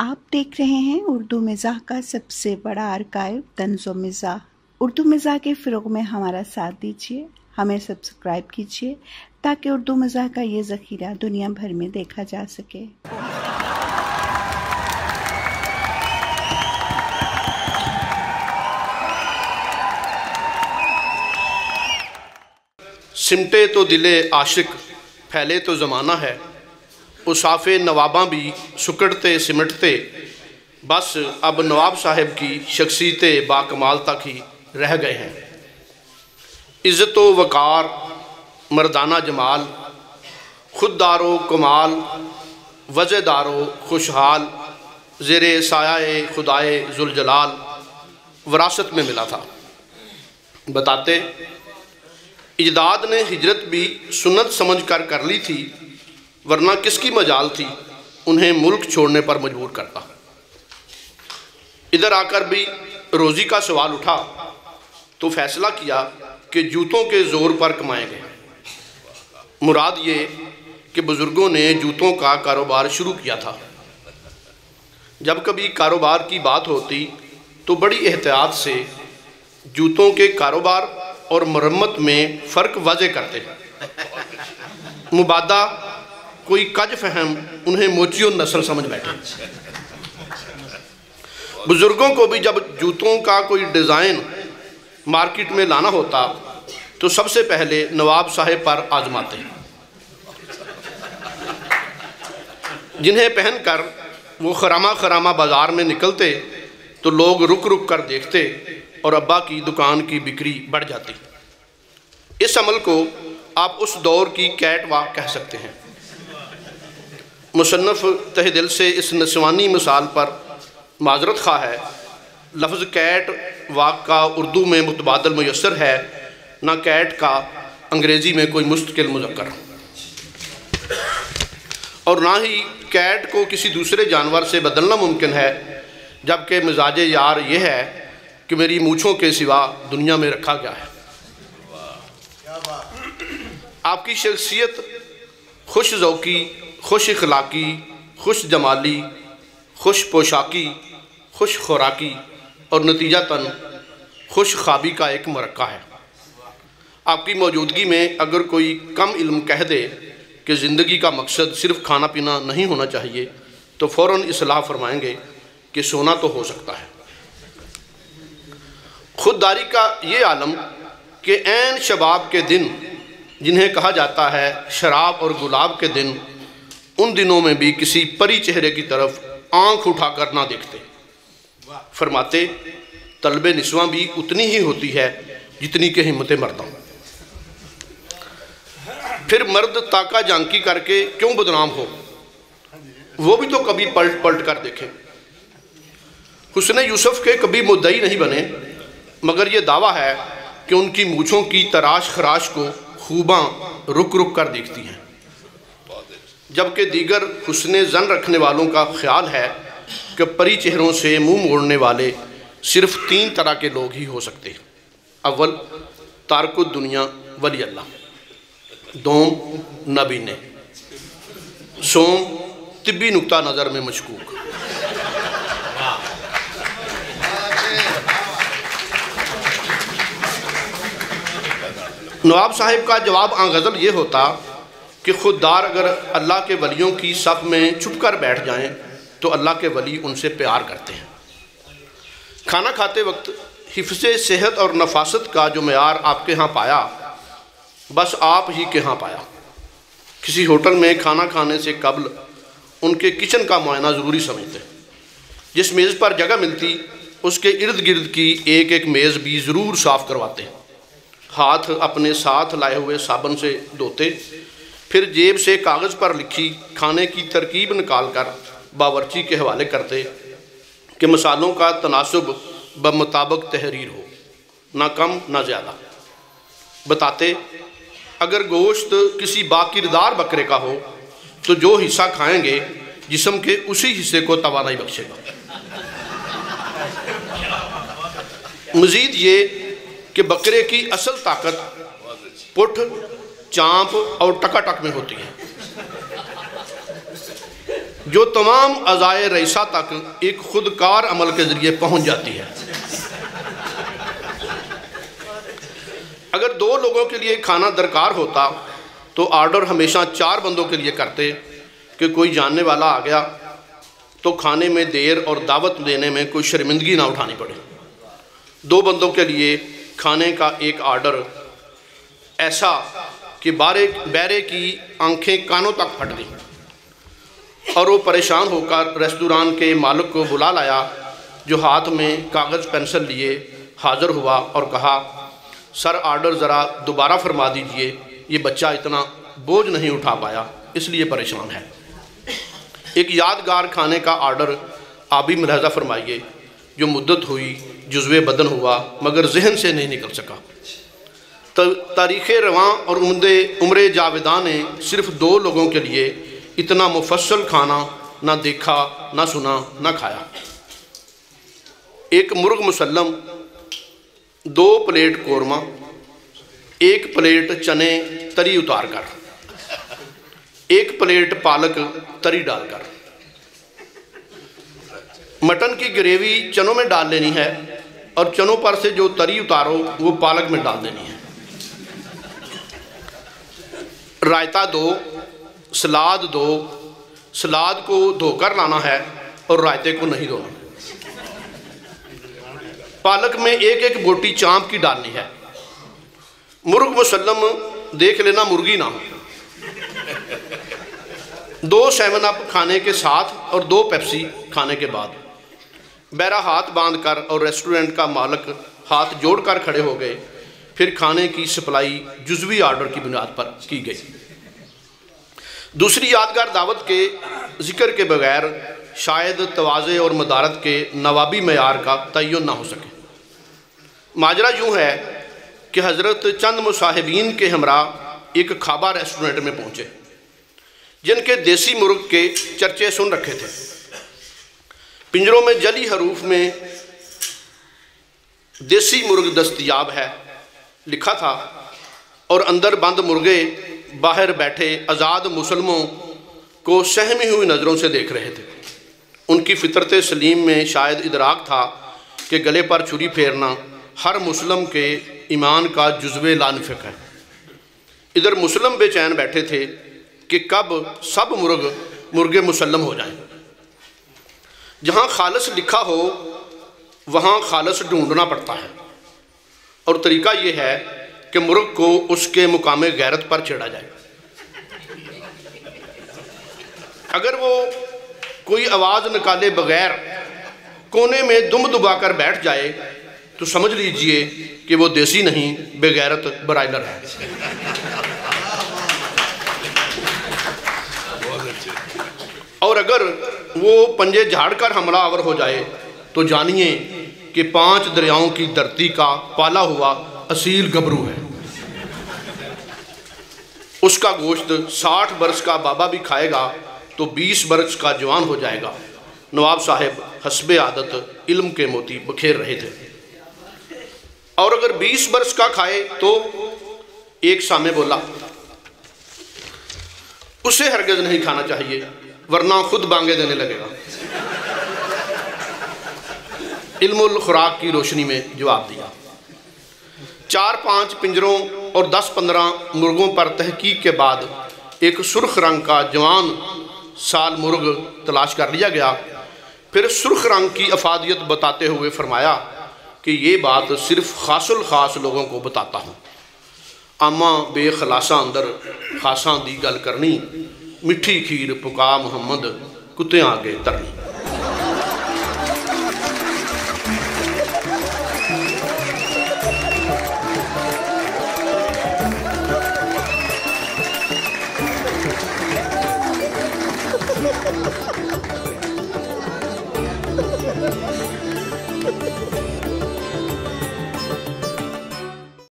आप देख रहे हैं उर्दू मिज़ाह का सबसे बड़ा आर्काइव तंज़ो मिज़ाह। उर्दू मिज़ाह के फ़रोग़ में हमारा साथ दीजिए, हमें सब्सक्राइब कीजिए ताकि उर्दू मिज़ाह का ये ज़ख़ीरा दुनिया भर में देखा जा सके। सिमटे तो दिले आशिक, फैले तो ज़माना है। उसाफ़े नवाबां भी सुकड़ते सिमटते, बस अब नवाब साहब की शख्सियत बाकमाल तक ही रह गए हैं। इज़्ज़त व वक़ार, मर्दाना जमाल, खुददारो कमाल, वज़ेदारो खुशहाल, ज़ेरे साया खुदाए ज़ुलजलाल विरासत में मिला था। बताते इजदाद ने हिजरत भी सुन्नत समझ कर ली थी, वरना किसकी मजाल थी उन्हें मुल्क छोड़ने पर मजबूर करता। इधर आकर भी रोज़ी का सवाल उठा तो फैसला किया कि जूतों के ज़ोर पर कमाएंगे। मुराद ये कि बुज़ुर्गों ने जूतों का कारोबार शुरू किया था। जब कभी कारोबार की बात होती तो बड़ी एहतियात से जूतों के कारोबार और मरम्मत में फ़र्क वाज़ेह करते। मुबादा कोई कज फहम उन्हें मोचियो नस्ल समझ बैठे। बुज़ुर्गों को भी जब जूतों का कोई डिज़ाइन मार्केट में लाना होता तो सबसे पहले नवाब साहब पर आजमाते, जिन्हें पहनकर वो खरामा बाज़ार में निकलते तो लोग रुक रुक कर देखते और अब्बा की दुकान की बिक्री बढ़ जाती। इस अमल को आप उस दौर की कैट वाक कह सकते हैं। मुसन्नफ़ तहे दिल से इस नस्वानी मिसाल पर माजरत खा है। लफ्ज़ कैट वाक का उर्दू में मुतबादल मुयस्सर है, ना कैट का अंग्रेज़ी में कोई मुस्तकिल मुज़क्कर, और ना ही कैट को किसी दूसरे जानवर से बदलना मुमकिन है, जबकि मिजाज यार ये है कि मेरी मूँछों के सिवा दुनिया में रखा गया है। आपकी शख्सियत खुश ज़ौक़ी, खुश इखलाक़ी, खुश जमाली, खुश पोशाकी, खुश खुराकी और नतीजतन खुश ख्वाबी का एक मरक्का है। आपकी मौजूदगी में अगर कोई कम इल्म कह दे कि ज़िंदगी का मकसद सिर्फ़ खाना पीना नहीं होना चाहिए तो फ़ौरन इस्लाह फरमाएंगे कि सोना तो हो सकता है। खुददारी का ये आलम कि ऐन शबाब के दिन, जिन्हें कहा जाता है शराब और गुलाब के दिन, उन दिनों में भी किसी परी चेहरे की तरफ आंख उठाकर ना देखते। फरमाते तलबे निस्वां भी उतनी ही होती है जितनी कि हिम्मत मर्दा। फिर मर्द ताका जानकी करके क्यों बदनाम हो, वो भी तो कभी पलट पलट कर देखे। हुस्ने यूसुफ के कभी मुद्दई नहीं बने, मगर ये दावा है कि उनकी मूँछों की तराश खराश को खूबां रुक रुक कर देखती हैं, जबकि दीगर हुस्ने ज़न रखने वालों का ख्याल है कि परी चेहरों से मुंह मोड़ने वाले सिर्फ 3 तरह के लोग ही हो सकते हैं। अव्वल तारकुद दुनिया वली अल्लाह, दोम नबीने, सोम तिब्बी नुक्ता नज़र में मशकूक। नवाब साहब का जवाब गज़ल ये होता कि खुददार अगर अल्लाह के वलियों की सफ़ में छुप कर बैठ जाएं तो अल्लाह के वली उनसे प्यार करते हैं। खाना खाते वक्त हिफ्ज़े सेहत और नफासत का जो मेयार आपके यहाँ पाया, बस आप ही के यहाँ पाया। किसी होटल में खाना खाने से कबल उनके किचन का मुआयना ज़रूरी समझते। जिस मेज़ पर जगह मिलती उसके इर्द गिर्द की एक एक मेज़ भी ज़रूर साफ़ करवाते। हाथ अपने साथ लाए हुए साबुन से धोते, फिर जेब से कागज़ पर लिखी खाने की तरकीब निकाल कर बावर्ची के हवाले करते कि मसालों का तनासुब बमुताबिक तहरीर हो, ना कम ना ज़्यादा। बताते अगर गोश्त किसी बाकिरदार बकरे का हो तो जो हिस्सा खाएंगे जिस्म के उसी हिस्से को तवानाई बख्शेगा। मज़ीद ये कि बकरे की असल ताकत पुठ, चाँप और टकाटक में होती है। जो तमाम अज़ाए रईसा तक एक खुदकार अमल के ज़रिए पहुँच जाती है। अगर 2 लोगों के लिए खाना दरकार होता तो ऑर्डर हमेशा 4 बंदों के लिए करते कि कोई जानने वाला आ गया तो खाने में देर और दावत देने में कोई शर्मिंदगी ना उठानी पड़े। 2 बंदों के लिए खाने का एक ऑर्डर ऐसा कि बैरे की आंखें कानों तक फट गईं और वो परेशान होकर रेस्तोरां के मालिक को बुला लाया, जो हाथ में कागज़ पेंसिल लिए हाज़िर हुआ और कहा, सर ऑर्डर ज़रा दोबारा फरमा दीजिए, ये बच्चा इतना बोझ नहीं उठा पाया इसलिए परेशान है। एक यादगार खाने का ऑर्डर आप भी मुलाहज़ा फरमाइए, जो मुद्दत हुई, जुज़्वे बदन हुआ मगर जहन से नहीं निकल सका। तारीख़ रवां और उम्र जावेदा ने सिर्फ 2 लोगों के लिए इतना मुफस्सल खाना ना देखा, ना सुना, ना खाया। एक मुर्ग मुसल्लम, 2 प्लेट कोरमा, 1 प्लेट चने तरी उतार कर, 1 प्लेट पालक तरी डालकर, मटन की ग्रेवी चनों में डाल लेनी है और चनों पर से जो तरी उतारो वो पालक में डाल देनी है। रायता 2, सलाद 2, सलाद को धोकर लाना है और रायते को नहीं धोना। पालक में 1-1 बोटी चांप की डालनी है। मुर्ग मुसल्लम देख लेना मुर्गी ना हो। 2 7 अप खाने के साथ और 2 पेप्सी खाने के बाद। बैरा हाथ बांधकर और रेस्टोरेंट का मालिक हाथ जोड़कर खड़े हो गए। फिर खाने की सप्लाई जुज़वी ऑर्डर की बुनियाद पर की गई। दूसरी यादगार दावत के जिक्र के बगैर शायद तवाज़े और मदारत के नवाबी मयार का तयन ना हो सके। माजरा यूँ है कि हज़रत चंद मुसाहिबीन के हमरा एक खाबा रेस्टोरेंट में पहुँचे, जिनके देसी मुर्ग के चर्चे सुन रखे थे। पिंजरों में जली हरूफ में देसी मुर्ग दस्तयाब है लिखा था और अंदर बंद मुर्गे बाहर बैठे आज़ाद मुसलमों को सहमी हुई नज़रों से देख रहे थे। उनकी फितरत सलीम में शायद इदराक था कि गले पर छुरी फेरना हर मुसलम के ईमान का जुज़्वे लानफिक है। इधर मुसलम बेचैन बैठे थे कि कब सब मुर्गे मुसल्लम हो जाएं। जहाँ खालस लिखा हो वहाँ खालस ढूंढना पड़ता है और तरीका ये है कि मुर्ग को उसके मुकामे गैरत पर छेड़ा जाए। अगर वो कोई आवाज़ निकाले बगैर कोने में दुम दुबाकर बैठ जाए तो समझ लीजिए कि वो देसी नहीं बेगैरत ब्रायलर है। और अगर वो पंजे झाड़कर हमलावर हो जाए तो जानिए कि 5 दरियाओं की धरती का पाला हुआ असील गबरू है। उसका गोश्त 60 बरस का बाबा भी खाएगा तो 20 बरस का जवान हो जाएगा। नवाब साहब हस्बे आदत इल्म के मोती बखेर रहे थे। और अगर 20 बरस का खाए तो एक सामे बोला, उसे हरगिज़ नहीं खाना चाहिए वरना खुद बांगे देने लगेगा। इल्मुल खुराक की रोशनी में जवाब दिया। 4-5 पिंजरों और 10-15 मुर्गों पर तहकीक के बाद एक सुर्ख रंग का जवान साल मुर्ग तलाश कर लिया गया। फिर सुर्ख रंग की अफादियत बताते हुए फरमाया कि ये बात सिर्फ खासुल खास लोगों को बताता हूँ। आमा बेखलासा अंदर खासा दी गल करनी, मिठी खीर पुका मुहम्मद कुत्ते आगे तरनी। Ha ha ha ha!